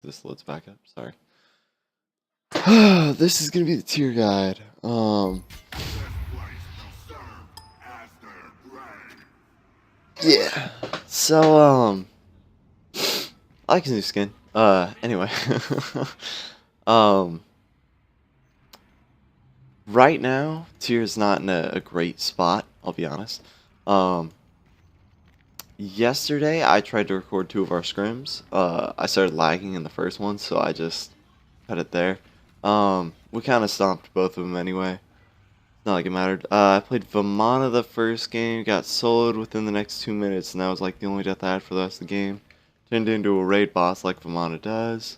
This loads back up. Sorry. This is gonna be the tier guide. Yeah. So I like his new skin. Anyway. um, right now, tier's not in a great spot. I'll be honest. Yesterday I tried to record 2 of our scrims. I started lagging in the first one, so I just cut it there. We kind of stomped both of them anyway. Not like it mattered. I played Vamana the first game, got soloed within the next 2 minutes, and that was like the only death I had for the rest of the game. Turned into a raid boss like Vamana does,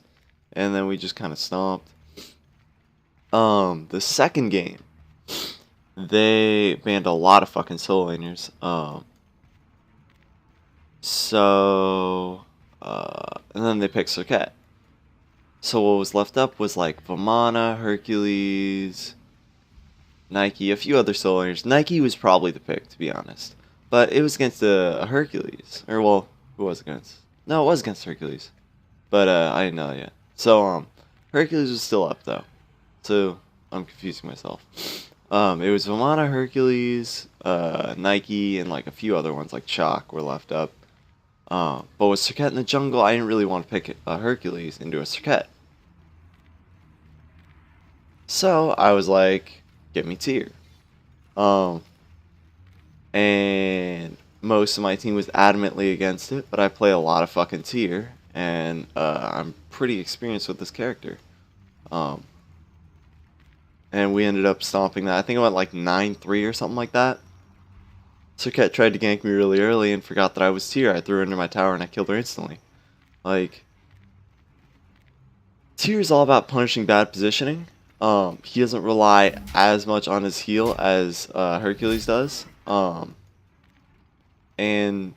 and then we just kind of stomped. The second game, they banned a lot of fucking solo laners. And then they picked Circuit. So what was left up was like Vamana, Hercules, Nike, a few other solo laners. Nike was probably the pick, to be honest. But it was against a Hercules. Or, well, who was it against? No, it was against Hercules. But I didn't know that yet. So, Hercules was still up, though. So, I'm confusing myself. It was Vamana, Hercules, Nike, and like a few other ones like Chalk were left up. But with Circuit in the jungle, I didn't really want to pick Hercules into a Circuit. So, I was like, get me tier. And most of my team was adamantly against it, but I play a lot of fucking tier, and I'm pretty experienced with this character. And we ended up stomping that. I think I went like 9-3 or something like that. Circuit tried to gank me really early and forgot that I was tier. I threw her into my tower and I killed her instantly. Like, tier is all about punishing bad positioning. He doesn't rely as much on his heal as Hercules does. And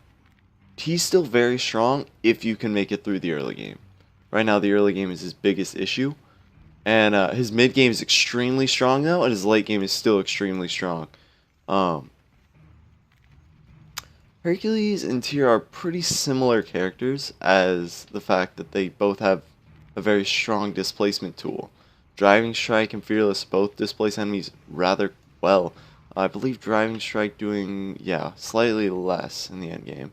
he's still very strong if you can make it through the early game. Right now, the early game is his biggest issue. And his mid game is extremely strong though, and his late game is still extremely strong. Hercules and Tyr are pretty similar characters, as the fact that they both have a very strong displacement tool. Driving Strike and Fearless both displace enemies rather well. I believe Driving Strike doing, yeah, slightly less in the end game.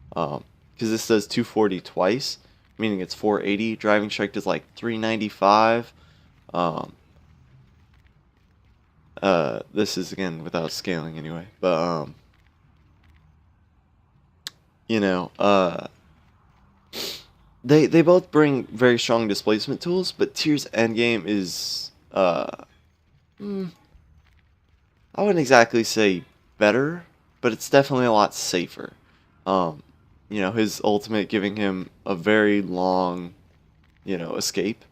Because this does 240 twice, meaning it's 480. Driving Strike does like 395. This is again without scaling anyway, but you know, they both bring very strong displacement tools, but Tyr's endgame is I wouldn't exactly say better, but it's definitely a lot safer. You know, his ultimate giving him a very long, escape,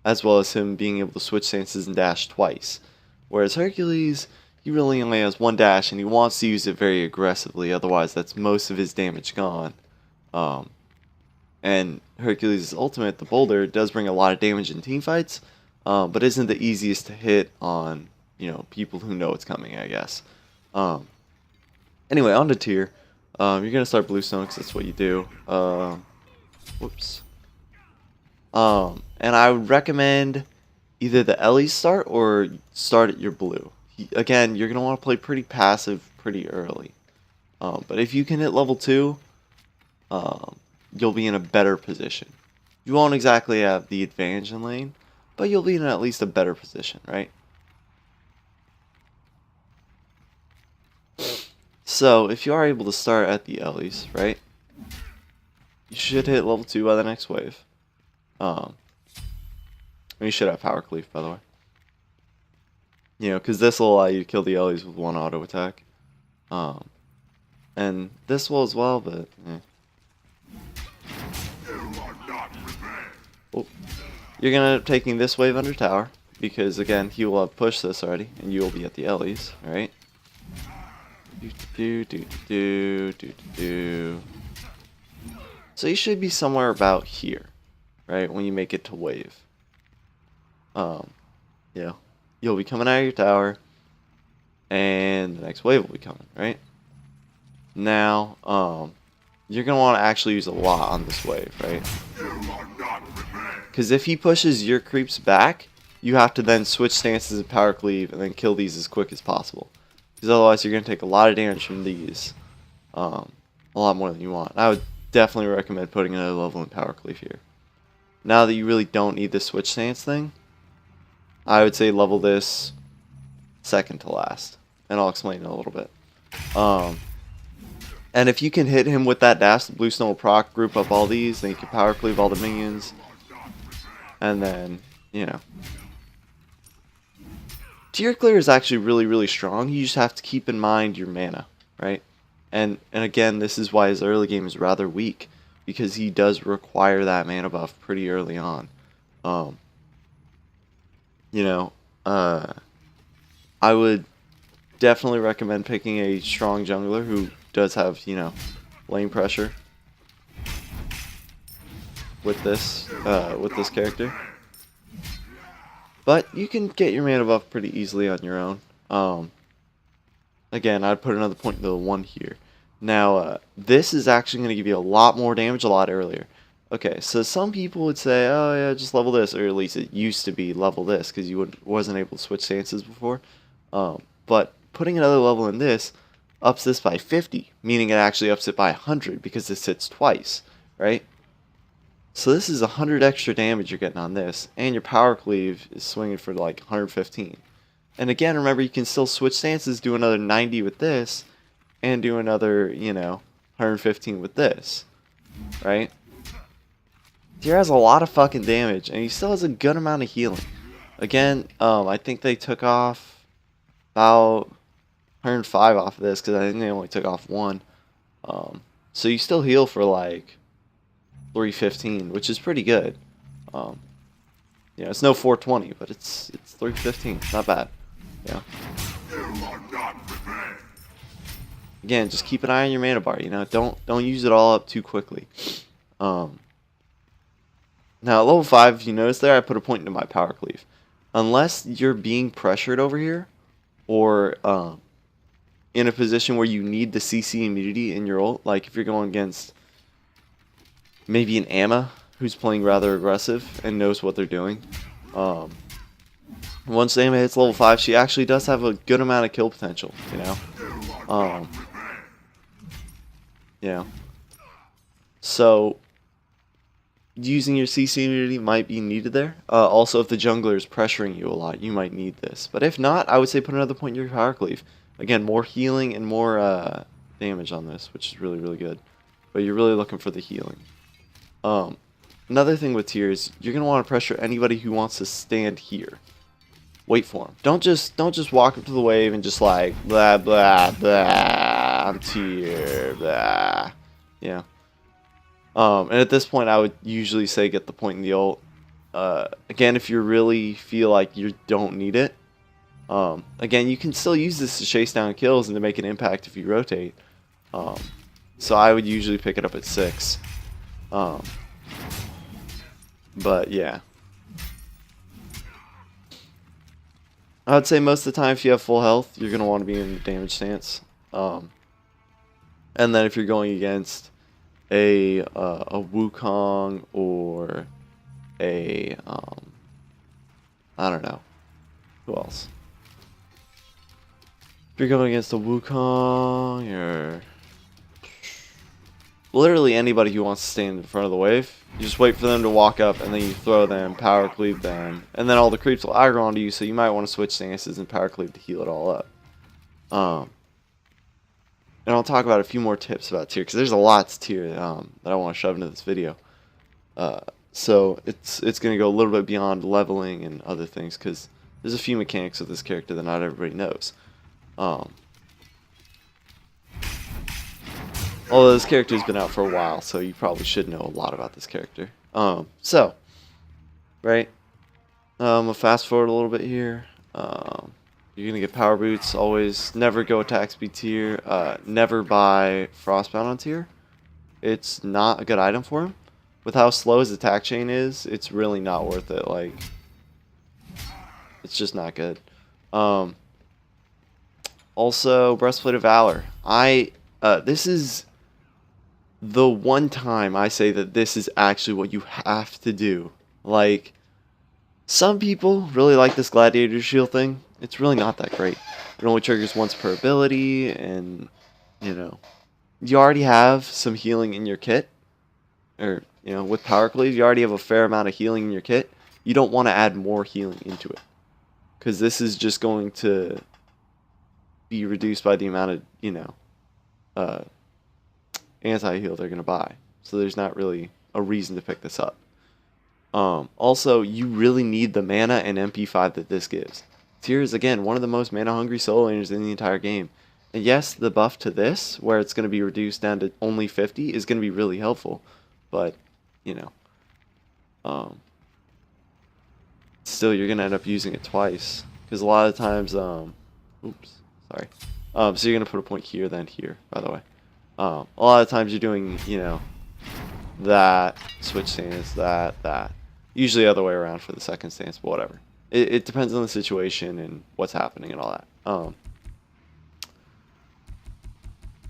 as well as him being able to switch stances and dash twice. Whereas Hercules, he really only has one dash, and he wants to use it very aggressively, otherwise that's most of his damage gone. And Hercules' ultimate, the Boulder, does bring a lot of damage in teamfights, but isn't the easiest to hit on, people who know it's coming, I guess. Anyway, on to tier. You're going to start Bluestone, because that's what you do. Whoops. And I would recommend either the Ellie start or start at your blue. Again, you're going to want to play pretty passive pretty early. But if you can hit level 2, you'll be in a better position. You won't exactly have the advantage in lane, but you'll be in at least a better position, right? So, if you are able to start at the Ellies, right, you should hit level 2 by the next wave. You should have Power Cleave, by the way. Because this will allow you to kill the Ellies with one auto attack. And this will as well, but Oh. You're going to end up taking this wave under tower, because again, he will have pushed this already, and you will be at the Ellies, alright? So you should be somewhere about here, right, when you make it to wave. You'll be coming out of your tower, and the next wave will be coming, right? Now, you're going to want to actually use a lot on this wave, right? Because if he pushes your creeps back, you have to then switch stances and power cleave and then kill these as quick as possible. Because otherwise you're going to take a lot of damage from these. A lot more than you want. I would definitely recommend putting another level in power cleave here. Now that you really don't need the switch stance thing, I would say level this second to last. And I'll explain in a little bit. And if you can hit him with that dash, the blue stone will proc, group up all these, then you can power cleave all the minions. And then, you know. Tier clear is actually really, really strong. You just have to keep in mind your mana, right? And again, this is why his early game is rather weak. Because he does require that mana buff pretty early on. You know, I would definitely recommend picking a strong jungler who does have, you know, lane pressure with this character. But you can get your mana buff pretty easily on your own. Again, I'd put another point into the 1 here. Now, this is actually going to give you a lot more damage a lot earlier. Okay, so some people would say, oh yeah, just level this, or at least it used to be level this, because you wasn't able to switch stances before. But putting another level in this ups this by 50, meaning it actually ups it by 100, because this hits twice, right? So this is 100 extra damage you're getting on this, and your power cleave is swinging for like 115. And again, remember, you can still switch stances, do another 90 with this, and do another, you know, 115 with this, right? Tier has a lot of fucking damage, and he still has a good amount of healing. Again, I think they took off about 105 off of this, because I think they only took off 1. So you still heal for like 315, which is pretty good. You know, it's no 420, but it's 315. It's not bad. Yeah. Again, just keep an eye on your mana bar. You know, don't use it all up too quickly. Now at level 5, if you notice there, I put a point into my power cleave. Unless you're being pressured over here, or in a position where you need the CC immunity in your ult, like if you're going against maybe an Amma who's playing rather aggressive and knows what they're doing. Once Amma hits level 5, she actually does have a good amount of kill potential, you know. Yeah. So using your CC immunity might be needed there. Also, if the jungler is pressuring you a lot, you might need this. But if not, I would say put another point in your power cleave. Again, more healing and more damage on this, which is really, really good. But you're really looking for the healing. Another thing with tiers, you're gonna want to pressure anybody who wants to stand here. Wait for him. Don't just walk up to the wave and just like blah blah blah. I'm tier blah. Yeah. And at this point, I would usually say get the point in the ult. Again, if you really feel like you don't need it, again, you can still use this to chase down kills and to make an impact if you rotate. So I would usually pick it up at 6. But yeah. I would say most of the time if you have full health, you're going to want to be in the damage stance. And then if you're going against a Wukong or a I don't know, who else? If you're going against a Wukong or literally anybody who wants to stand in front of the wave, you just wait for them to walk up and then you throw them, power cleave them, and then all the creeps will aggro onto you, so you might want to switch stances and power cleave to heal it all up. And I'll talk about a few more tips about tier, because there's a lot to tier that I want to shove into this video. So it's going to go a little bit beyond leveling and other things, because there's a few mechanics of this character that not everybody knows. Although this character's been out for a while, so you probably should know a lot about this character. So, right, I'll fast forward a little bit here. You're going to get power boots, always. Never go attack speed tier. Never buy frostbound on tier. It's not a good item for him. With how slow his attack chain is, it's really not worth it. Like, it's just not good. Also, Breastplate of Valor. This is the one time I say that this is actually what you have to do Like, some people really like this Gladiator Shield thing. It's really not that great. It only triggers once per ability, and, you know, you already have some healing in your kit. Or, with Power Cleave, you already have a fair amount of healing in your kit. You don't want to add more healing into it. Because this is just going to be reduced by the amount of, uh, anti-heal they're going to buy. So there's not really a reason to pick this up. Also, you really need the mana and MP5 that this gives. Tyr is, again, one of the most mana-hungry solo laners in the entire game. And yes, the buff to this, where it's going to be reduced down to only 50, is going to be really helpful. But, still, you're going to end up using it twice. Because a lot of times, oops, sorry. So you're going to put a point here, then here, by the way. A lot of times you're doing, that, switch stance, that. Usually the other way around for the second stance, but whatever. It depends on the situation and what's happening and all that.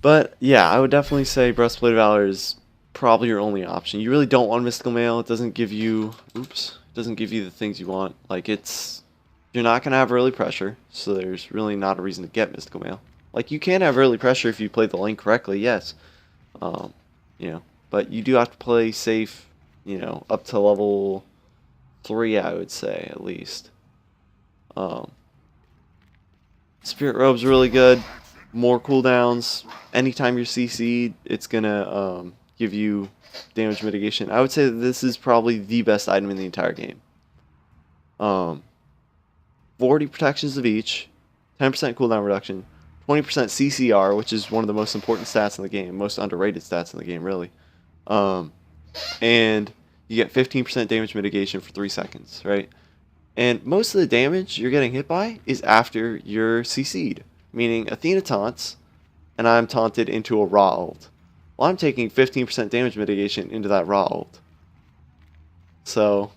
But yeah, I would definitely say Breastplate of Valor is probably your only option. You really don't want Mystical Mail. It doesn't give you, doesn't give you the things you want. Like, you're not going to have early pressure, so there's really not a reason to get Mystical Mail. Like, you can have early pressure if you play the lane correctly, yes. But you do have to play safe, up to level 3, I would say, at least. Spirit Robe's really good. More cooldowns. Anytime you're CC'd, it's going to give you damage mitigation. I would say that this is probably the best item in the entire game. 40 protections of each, 10% cooldown reduction, 20% CCR, which is one of the most important stats in the game, most underrated stats in the game, really. And you get 15% damage mitigation for 3 seconds, right? And most of the damage you're getting hit by is after you're CC'd, meaning Athena taunts, and I'm taunted into a raw ult. Well, I'm taking 15% damage mitigation into that raw ult. So,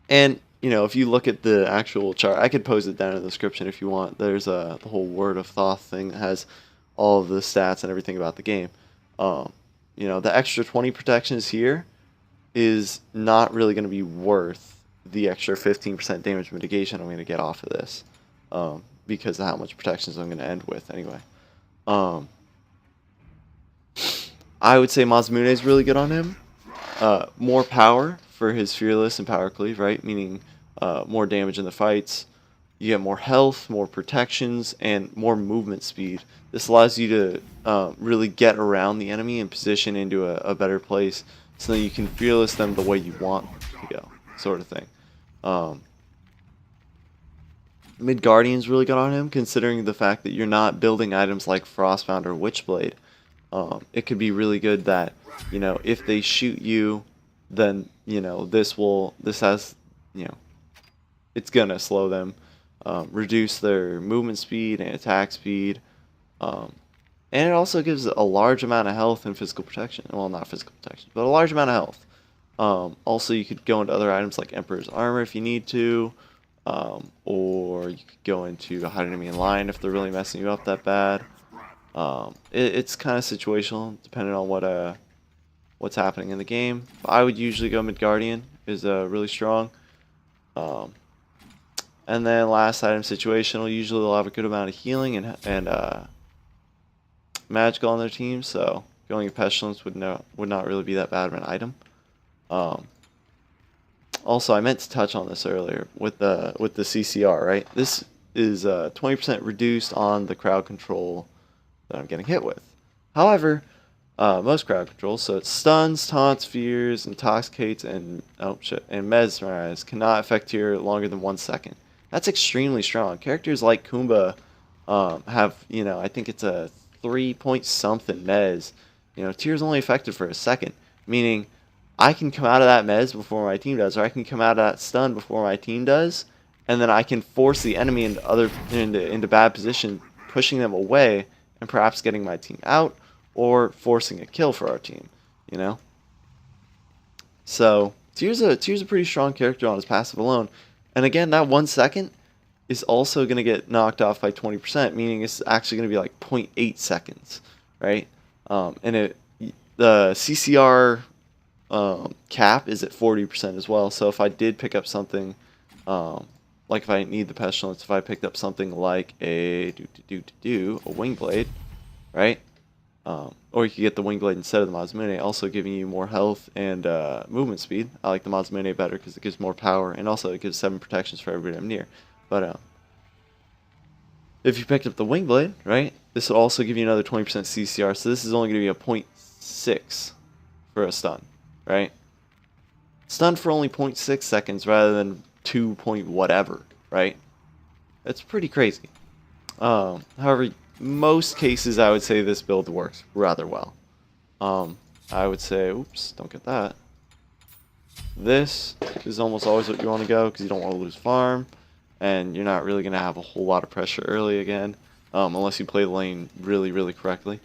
and, if you look at the actual chart, I could post it down in the description if you want. There's the whole Word of Thoth thing that has all of the stats and everything about the game. The extra 20 protections here is not really going to be worth the extra 15% damage mitigation I'm going to get off of this, because of how much protections I'm going to end with anyway. I would say Mazmune is really good on him. More power for his Fearless and Power Cleave, right? Meaning more damage in the fights. You get more health, more protections, and more movement speed. This allows you to really get around the enemy and position into a better place so that you can Fearless them the way you want to go, sort of thing. Midgardian's really good on him, considering the fact that you're not building items like Frostbound or Witchblade. It could be really good that, if they shoot you, then, this has, it's gonna slow them, reduce their movement speed and attack speed, and it also gives a large amount of health and physical protection. Well, not physical protection, but a large amount of health. Also, you could go into other items like Emperor's Armor if you need to, or you could go into Hide Enemy in Line if they're really messing you up that bad. It's kind of situational, depending on what's happening in the game. But I would usually go Midgardian, is really strong. And then last item, situational. Usually they'll have a good amount of healing and magical on their team, so going Pestilence would not really be that bad of an item. Also, I meant to touch on this earlier with the CCR, right? This is 20% reduced on the crowd control that I'm getting hit with. However, most crowd controls, so it's stuns, taunts, fears, intoxicates, and mesmerize cannot affect Tyr longer than 1 second. That's extremely strong. Characters like Kumba have, I think it's a 3 point something mez. Tyr's only effective for a second, meaning I can come out of that mez before my team does, or I can come out of that stun before my team does, and then I can force the enemy into bad position, pushing them away, and perhaps getting my team out, or forcing a kill for our team, So, Tyr's a pretty strong character on his passive alone. And again, that 1 second is also going to get knocked off by 20%, meaning it's actually going to be like 0.8 seconds, right? And the CCR cap is at 40% as well. So if I did pick up something, like if I need the pestilence, if I picked up something like a wing blade, right? Or you could get the wing blade instead of the Mazmune, also giving you more health and movement speed. I like the Mazmune better because it gives more power, and also it gives 7 protections for everybody I'm near. But if you picked up the wing blade, right, this will also give you another 20% CCR. So this is only going to be a 0.6 for a stun, right? Stun for only 0.6 seconds rather than 2 point whatever, right? That's pretty crazy. However, most cases I would say this build works rather well. I would say, oops, don't get that. This is almost always what you want to go because you don't want to lose farm, and you're not really going to have a whole lot of pressure early again, unless you play the lane really, really correctly.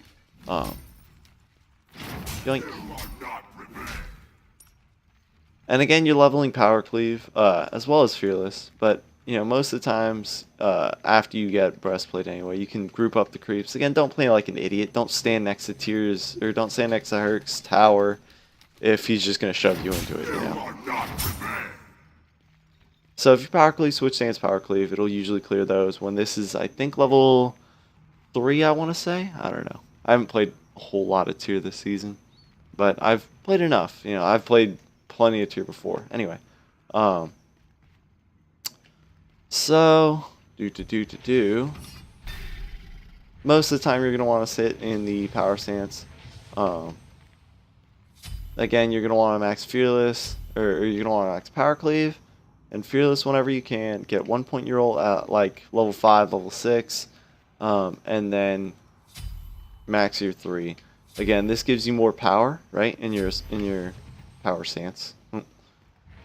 Yoink. And again, you're leveling Power Cleave, as well as Fearless, but you know, most of the times, after you get Breastplate anyway, you can group up the creeps. Again, don't play like an idiot. Don't stand next to Tears, or don't stand next to Herc's tower if he's just going to shove you into it, you know. So if you Power Cleave, switch stance Power Cleave, it'll usually clear those. When this is, I think, level 3, I want to say? I don't know. I haven't played a whole lot of tier this season, but I've played enough. You know, I've played plenty of tier before. Anyway, so most of the time you're gonna want to sit in the power stance. Again, you're gonna want to max Fearless, or you're gonna want to max Power Cleave and Fearless whenever you can. Get 1 point your ult at like level 5, level 6, and then max your 3. Again, this gives you more power, right, in your power stance,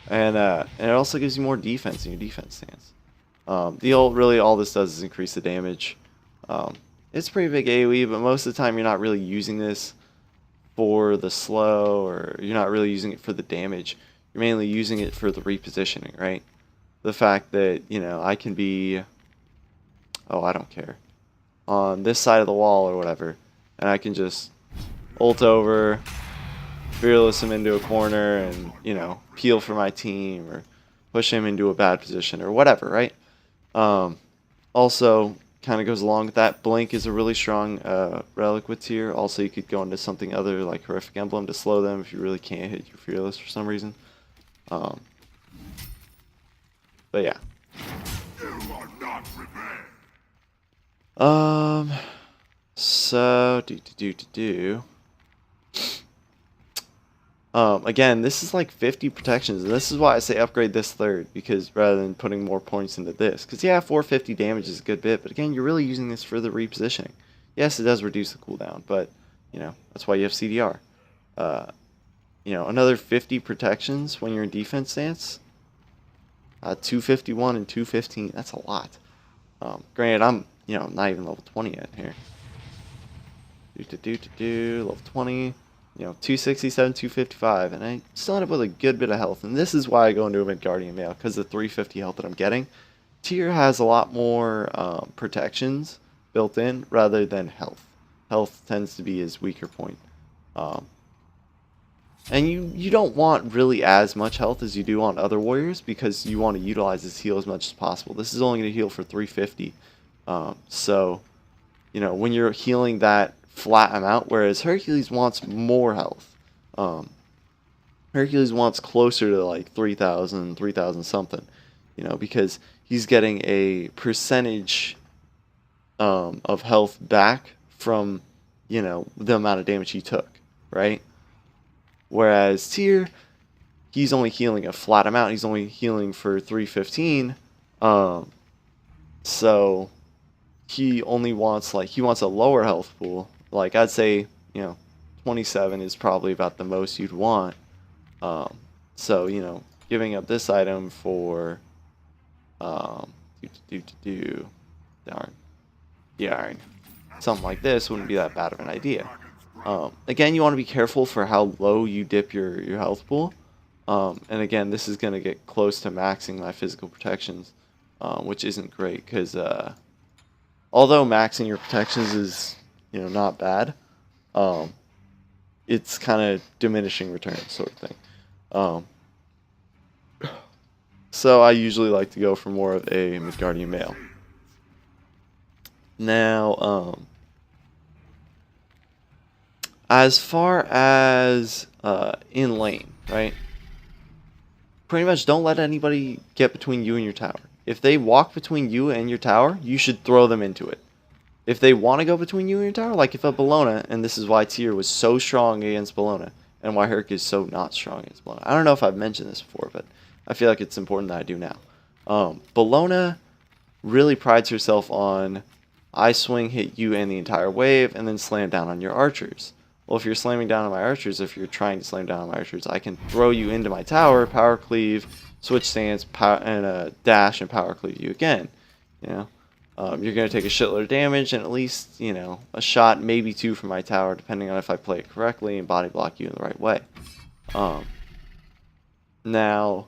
and it also gives you more defense in your defense stance. The ult, really all this does is increase the damage. It's pretty big AoE, but most of the time you're not really using this for the slow, or you're not really using it for the damage. You're mainly using it for the repositioning, right? The fact that, you know, I can be, oh, I don't care, on this side of the wall or whatever, and I can just ult over, Fearless him into a corner, and, you know, peel for my team, or push him into a bad position, or whatever, right? Also, kind of goes along with that, Blink is a really strong relic with tier. Also, you could go into something other like Horrific Emblem to slow them if you really can't hit your Fearless for some reason. But yeah. So again, this is like 50 protections, and this is why I say upgrade this third, because rather than putting more points into this, because yeah, 450 damage is a good bit, but again, you're really using this for the repositioning. Yes, it does reduce the cooldown, but you know, that's why you have CDR. You know, another 50 protections when you're in defense stance. 251 and 215, that's a lot. Granted, I'm, you know, not even level 20 yet here. Level 20. You know, 267, 255, and I still end up with a good bit of health. And this is why I go into a Midgardian Mail, because the 350 health that I'm getting. Tier has a lot more protections built in rather than health. Health tends to be his weaker point. And you don't want really as much health as you do on other warriors, because you want to utilize this heal as much as possible. This is only going to heal for 350. So, you know, when you're healing that flat amount, whereas Hercules wants more health. Hercules wants closer to like 3,000, 3,000 something, you know, because he's getting a percentage of health back from, you know, the amount of damage he took, right? Whereas Tyr, he's only healing a flat amount. He's only healing for 315. So he only wants, like, he wants a lower health pool. Like, I'd say, you know, 27 is probably about the most you'd want. So, you know, giving up this item for, darn, something like this wouldn't be that bad of an idea. Again, you want to be careful for how low you dip your health pool. And again, this is going to get close to maxing my physical protections, which isn't great, because although maxing your protections is, you know, not bad, it's kind of diminishing returns sort of thing. Um, so I usually like to go for more of a Midgardian male. Now, as far as in lane, right? Pretty much don't let anybody get between you and your tower. If they walk between you and your tower, you should throw them into it. If they want to go between you and your tower, like if a Bellona, and this is why Tyr was so strong against Bellona, and why Herc is so not strong against Bellona. I don't know if I've mentioned this before, but I feel like it's important that I do now. Bellona really prides herself on, I swing, hit you and the entire wave, and then slam down on your archers. Well, if you're slamming down on my archers, if you're trying to slam down on my archers, I can throw you into my tower, power cleave, switch stance, and dash and power cleave you again. You know, you're going to take a shitload of damage and at least, you know, a shot, maybe two from my tower, depending on if I play it correctly and body block you in the right way. Now,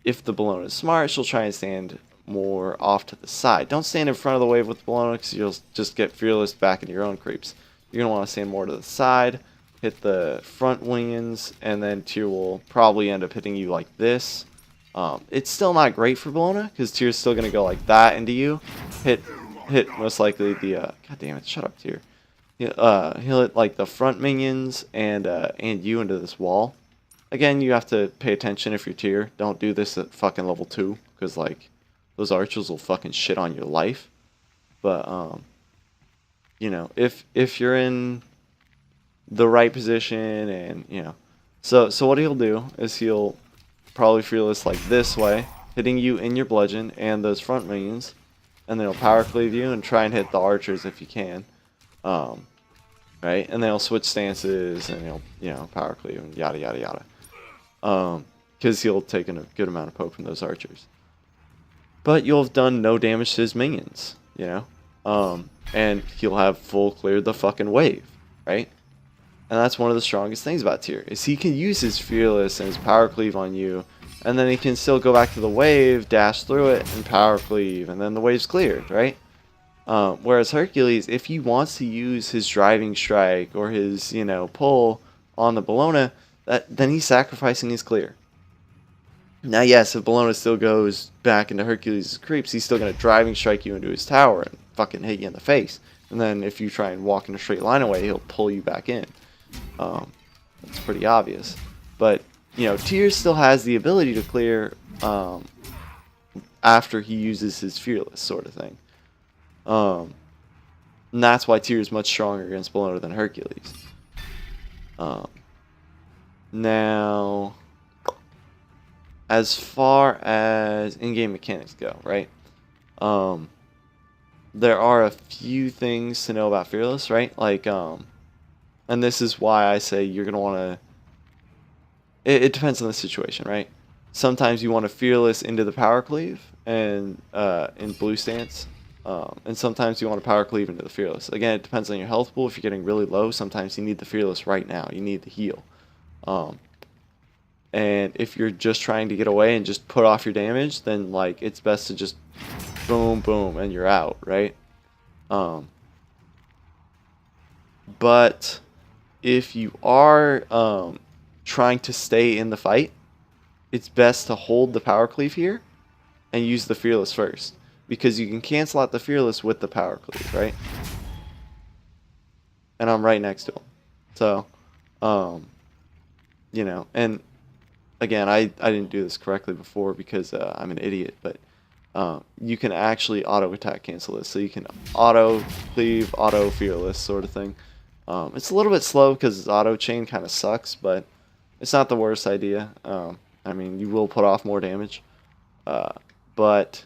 if the Bellona is smart, she'll try and stand more off to the side. Don't stand in front of the wave with Bellona because you'll just get fearless back into your own creeps. You're going to want to stand more to the side, hit the front wings, and then Tyr will probably end up hitting you like this. It's still not great for Bellona because Tyr's still going to go like that into you. Hit most likely the, god damn it, shut up Tyr. He'll hit like the front minions and you into this wall. Again, you have to pay attention if you're Tyr. Don't do this at fucking level 2 because like those archers will fucking shit on your life. But you know, if you're in the right position and, you know, so what he'll do is he'll probably fearless like this way, hitting you in your bludgeon and those front minions, and then he'll power cleave you and try and hit the archers if you can, right? And then he'll switch stances and he'll, you know, power cleave and yada yada yada, because he'll take a good amount of poke from those archers. But you'll have done no damage to his minions, you know, and he'll have full cleared the fucking wave, right? And that's one of the strongest things about Tyr, is he can use his fearless and his power cleave on you, and then he can still go back to the wave, dash through it, and power cleave, and then the wave's cleared, right? Whereas Hercules, if he wants to use his driving strike or his, you know, pull on the Bellona, then he's sacrificing his clear. Now, yes, if Bellona still goes back into Hercules' creeps, he's still going to driving strike you into his tower and fucking hit you in the face. And then if you try and walk in a straight line away, he'll pull you back in. That's pretty obvious. But, you know, Tyr still has the ability to clear after he uses his fearless sort of thing. And that's why Tyr is much stronger against Bellona than Hercules. Now, as far as in-game mechanics go, right? There are a few things to know about fearless, right? Like, and this is why I say you're going to want to... It depends on the situation, right? Sometimes you want to fearless into the power cleave and in blue stance. And sometimes you want to power cleave into the fearless. Again, it depends on your health pool. If you're getting really low, sometimes you need the fearless right now. You need the heal. And if you're just trying to get away and just put off your damage, then like it's best to just boom, boom, and you're out, right? But if you are trying to stay in the fight, it's best to hold the power cleave here and use the fearless first, because you can cancel out the fearless with the power cleave, right? And I'm right next to him, so you know, and again, I didn't do this correctly before because I'm an idiot, but you can actually auto attack cancel this, so you can auto cleave, auto fearless sort of thing. It's a little bit slow because its auto chain kind of sucks, but it's not the worst idea. I mean, you will put off more damage, but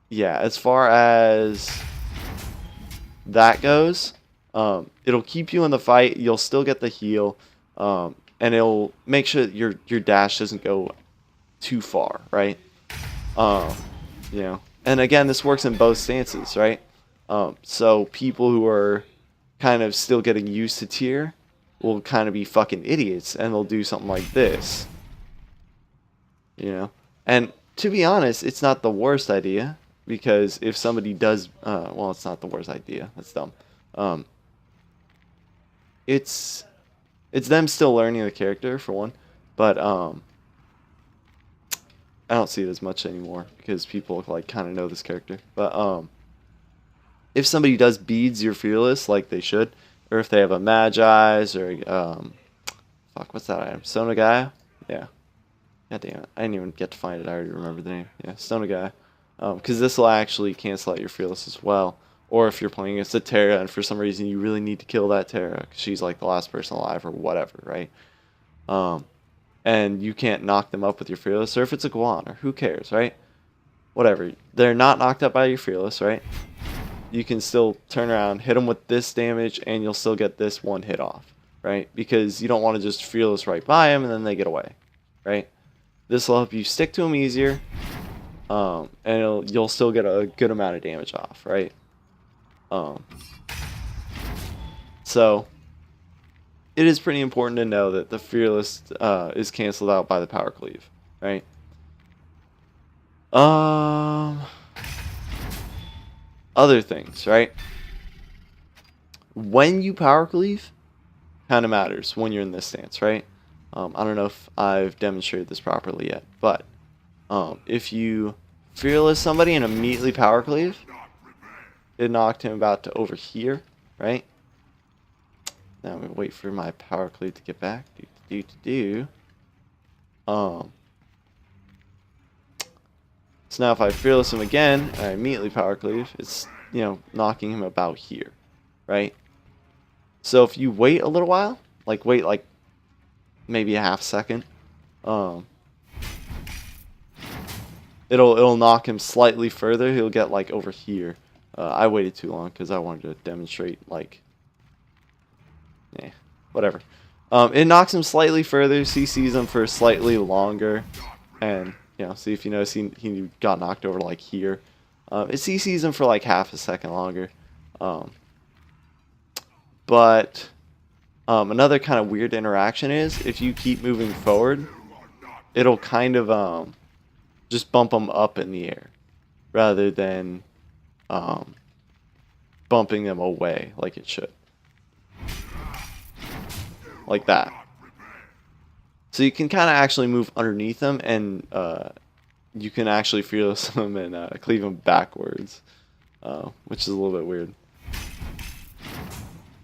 yeah, as far as that goes, it'll keep you in the fight. You'll still get the heal, and it'll make sure that your dash doesn't go too far, right? You know, and again, this works in both stances, right? So people who are kind of still getting used to Tyr will kind of be fucking idiots, and they'll do something like this, you know. And to be honest, it's not the worst idea, because if somebody does, well, it's not the worst idea. That's dumb. it's them still learning the character for one, but I don't see it as much anymore because people like kind of know this character. But if somebody does beads your fearless like they should, or if they have a Magi's or fuck, what's that item? Sonagai? Yeah. God damn it. I didn't even get to find it. I already remember the name. Yeah, Sonagai. Because this will actually cancel out your fearless as well. Or if you're playing against a Terra and for some reason you really need to kill that Terra because she's like the last person alive or whatever, right? And you can't knock them up with your fearless, or if it's a Guan, or who cares, right? Whatever. They're not knocked up by your fearless, right? You can still turn around, hit them with this damage, and you'll still get this one hit off, right? Because you don't want to just fearless right by them and then they get away, right? This will help you stick to them easier, and you'll still get a good amount of damage off, right? So it is pretty important to know that the fearless is canceled out by the power cleave, right? Other things, right? When you power cleave, kind of matters when you're in this stance, right? I don't know if I've demonstrated this properly yet, but if you fearless somebody and immediately power cleave, it knocked him about to over here, right? Now I'm gonna wait for my power cleave to get back. So now if I fearless him again, and I immediately power cleave, it's, you know, knocking him about here, right? So if you wait a little while, wait maybe a half second, it'll knock him slightly further. He'll get like over here. I waited too long because I wanted to demonstrate whatever. It knocks him slightly further, CCs him for slightly longer, and you know, see if you notice he got knocked over like here. It CCs him for like half a second longer. But another kind of weird interaction is if you keep moving forward, it'll kind of just bump them up in the air rather than bumping them away like it should. Like that. So you can kind of actually move underneath them, and you can actually fearless them and cleave them backwards, which is a little bit weird.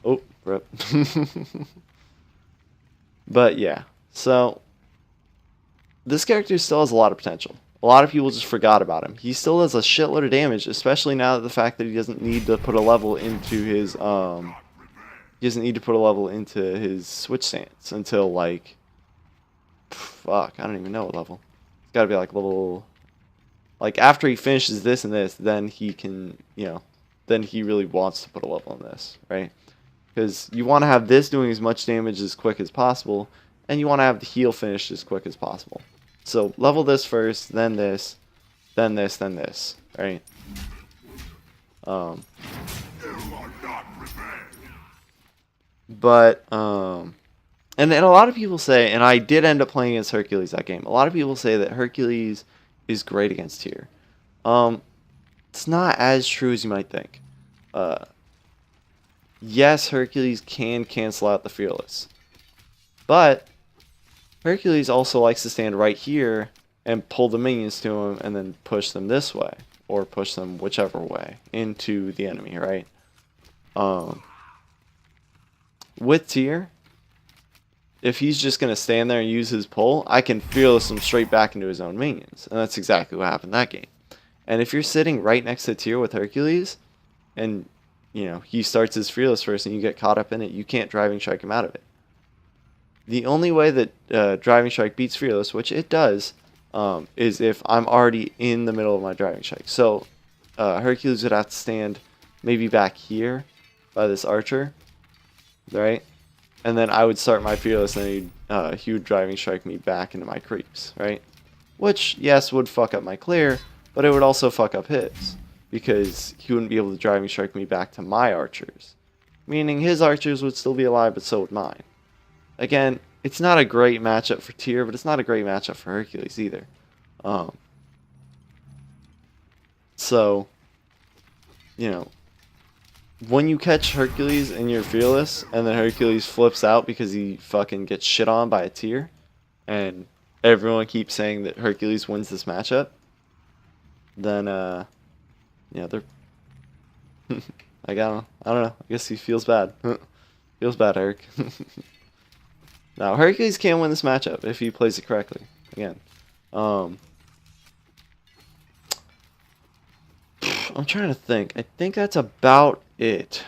Oh, rip. But yeah, so this character still has a lot of potential. A lot of people just forgot about him. He still does a shitload of damage, especially now that the fact that he doesn't need to put a level into his switch stance until like, fuck, I don't even know what level. It's got to be like level, like after he finishes this and this, then he can, you know, then he really wants to put a level in this, right? Because you want to have this doing as much damage as quick as possible, and you want to have the heal finished as quick as possible. So level this first, then this, then this, then this, right? And a lot of people say, and I did end up playing against Hercules that game. A lot of people say that Hercules is great against tier. It's not as true as you might think. Yes, Hercules can cancel out the fearless, but Hercules also likes to stand right here and pull the minions to him and then push them this way, or push them whichever way into the enemy, right? With tier, if he's just going to stand there and use his pull, I can fearless him straight back into his own minions. And that's exactly what happened that game. And if you're sitting right next to tier with Hercules, and you know he starts his fearless first and you get caught up in it, you can't driving strike him out of it. The only way that driving strike beats fearless, which it does, is if I'm already in the middle of my driving strike. So Hercules would have to stand maybe back here by this archer, right? And then I would start my fearless, and he would driving strike me back into my creeps, right? Which, yes, would fuck up my clear, but it would also fuck up his, because he wouldn't be able to driving strike me back to my archers. Meaning his archers would still be alive, but so would mine. Again, it's not a great matchup for tier, but it's not a great matchup for Hercules either. So, you know, when you catch Hercules and you're Fearless, and then Hercules flips out because he fucking gets shit on by a tier, and everyone keeps saying that Hercules wins this matchup, then yeah, they're I don't know. I guess he feels bad. Feels bad, Eric. Now Hercules can win this matchup if he plays it correctly. Again, I'm trying to think. I think that's about it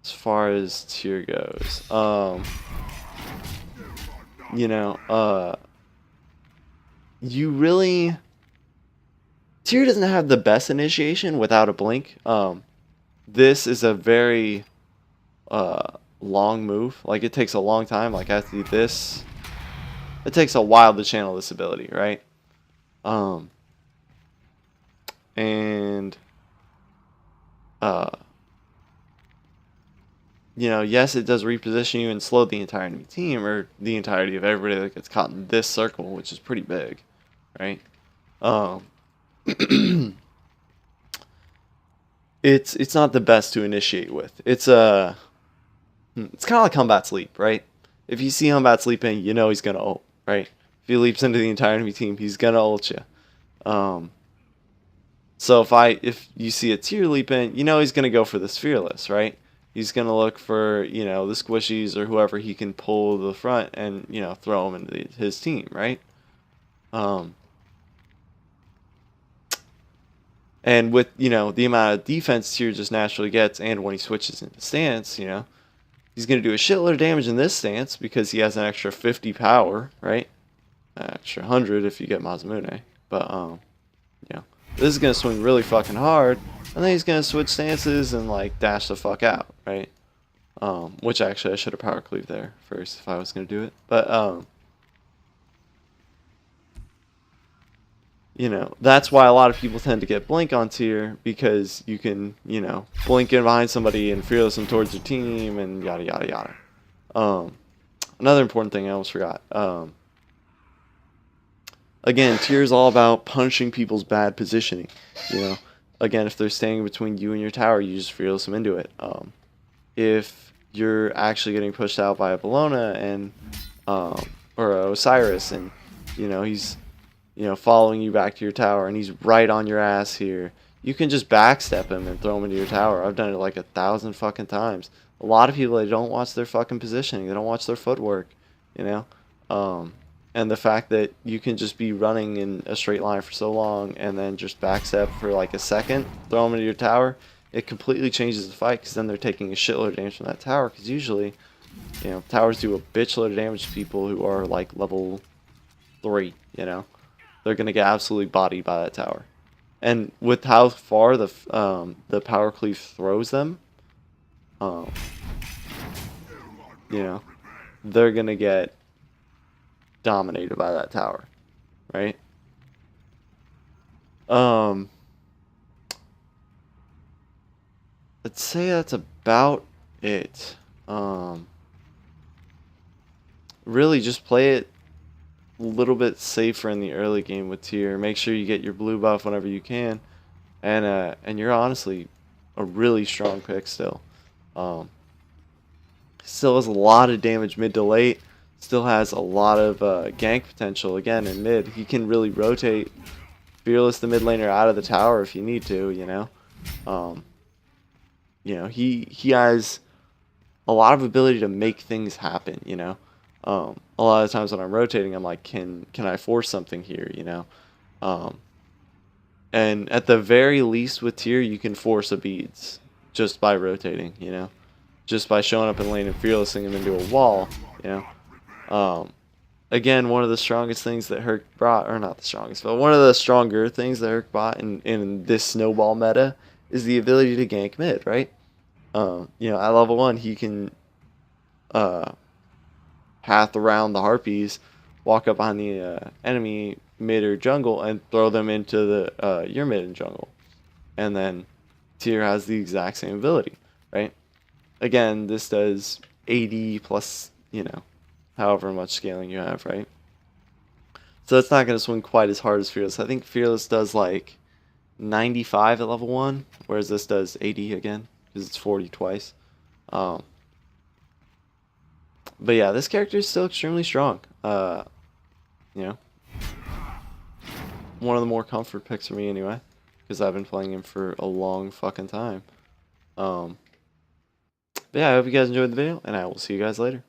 as far as tier goes. You know, you really tier doesn't have the best initiation without a blink. This is a very long move. Like, it takes a long time. Like, I have to do this. It takes a while to channel this ability, right? And you know, yes, it does reposition you and slow the entire enemy team, or the entirety of everybody that gets caught in this circle, which is pretty big, right? It's not the best to initiate with. It's kind of like Combat Sleep, right? If you see Combat Sleep in, you know he's gonna ult, right? If he leaps into the entire enemy team, he's gonna ult you. So if you see a tier leap in, you know he's gonna go for this Fearless, right? He's gonna look for, you know, the squishies or whoever he can pull to the front and, you know, throw them into his team, right? And with, you know, the amount of defense tier just naturally gets, and when he switches into stance, you know, he's going to do a shitload of damage in this stance because he has an extra 50 power, right? An extra 100 if you get Mazamune. But, you know, this is going to swing really fucking hard, and then he's going to switch stances and, like, dash the fuck out, right? Which actually I should have power cleaved there first if I was going to do it. But, you know, that's why a lot of people tend to get Blink on tier, because you can, you know, blink in behind somebody and Fearless them towards your team and yada yada yada. Another important thing I almost forgot. Again, tier is all about punishing people's bad positioning. You know, again, if they're standing between you and your tower, you just Fearless them into it. If you're actually getting pushed out by a Bellona and or a Osiris, and you know he's, you know, following you back to your tower, and he's right on your ass here, you can just backstep him and throw him into your tower. I've done it like 1,000 fucking times. A lot of people, they don't watch their fucking positioning. They don't watch their footwork, you know? And the fact that you can just be running in a straight line for so long and then just backstep for like a second, throw them into your tower, it completely changes the fight, because then they're taking a shitload of damage from that tower, because usually, you know, towers do a bitchload of damage to people who are like level 3, you know? They're gonna get absolutely bodied by that tower, and with how far the power cleave throws them, you know, they're gonna get dominated by that tower, right? Let's say that's about it. Really, just play it a little bit safer in the early game with tier. Make sure you get your blue buff whenever you can, and you're honestly a really strong pick still. Still has a lot of damage mid to late. Still has a lot of gank potential again in mid. He can really rotate Fearless the mid laner out of the tower if you need to. You know, he has a lot of ability to make things happen. You know. A lot of times when I'm rotating, I'm like, can I force something here, you know? And at the very least with tier, you can force a beads just by rotating, you know? Just by showing up in lane and Fearlessing him into a wall, you know? Again, one of the strongest things that Herc brought, or not the strongest, but one of the stronger things that Herc brought in this snowball meta is the ability to gank mid, right? You know, at level 1, he can path around the harpies, walk up on the enemy mid or jungle, and throw them into the your mid and jungle. And then tier has the exact same ability, right? Again, this does 80 plus, you know, however much scaling you have, right? So it's not going to swing quite as hard as Fearless. I think Fearless does like 95 at level 1, whereas this does 80 again, because it's 40 twice. But yeah, this character is still extremely strong. You know, one of the more comfort picks for me anyway, because I've been playing him for a long fucking time. But yeah, I hope you guys enjoyed the video, and I will see you guys later.